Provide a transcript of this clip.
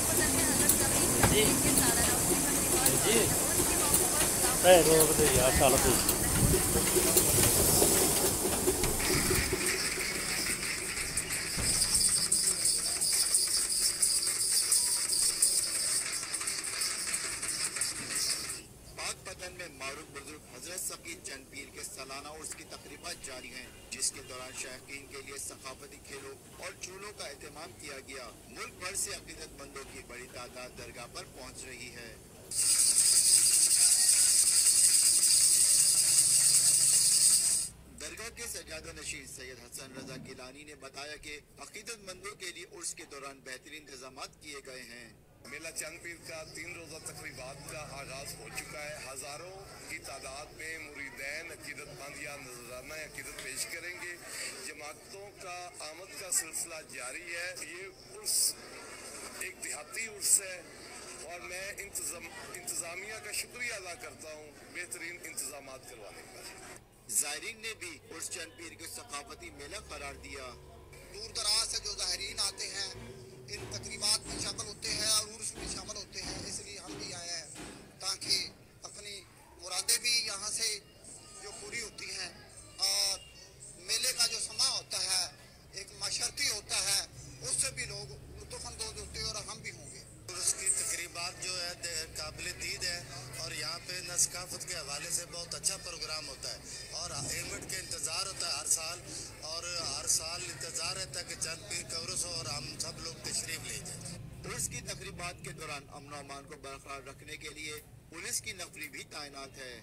जी जी रोक दे यार चल तू पाकपतन में मारूफ बुजुर्ग हजरत सकीद चंद पीर के सालाना उर्स की तकरीबात जारी हैं, जिसके दौरान शायकीन के लिए सकाफती खेलों और झूलों का एहतमाम किया गया। मुल्क भर से अकीदतमंदों की बड़ी तादाद दरगाह पर पहुंच रही है। दरगाह के सजादा नशीन सैयद हसन रजा गिलानी ने बताया कि अकीदतमंदों के लिए उर्स के दौरान बेहतरीन इंतजाम किए गए हैं। मेला चंद पीर का 3 रोज़ा तकरीबात का आगाज हो चुका है। हजारों की तादाद में मुरीदैन अकीदतमंद या नजराना अकीदत पेश करेंगे। जमातों का आमद का सिलसिला जारी है। ये उर्स एक देहाती उर्स है और मैं इंतजामिया का शुक्रिया अदा करता हूँ बेहतरीन इंतजाम करवाने पर। ज़ायरीन ने भी उर्स चंद पीर को सकाफती मेला करार दिया। दूर दराज से जो ज़ायरीन आते हैं इन तकरीबात में शामिल होते हैं और उर्स में शामिल होते हैं, इसलिए हम भी आए हैं ताकि अपनी मुरादें भी यहाँ से जो पूरी होती हैं और मेले का जो समा होता है एक माशरती होता है, उससे भी लोग लुत्फ़अंदोज़ होते हैं और हम भी होंगे। उसकी तकरीबात जो है काबिल दीद है और यहाँ पे न सकाफत के हवाले से बहुत अच्छा प्रोग्राम होता है और इवेंट के इंतज़ार होता है हर साल, और हर साल इंतज़ार रहता है कि चंद पीर का उर्स हो और हम सब लोग तशरीफ ले जाए। उर्स की तकरीबात के दौरान अमन अमान को बरकरार रखने के लिए पुलिस की नफरी भी तैनात है।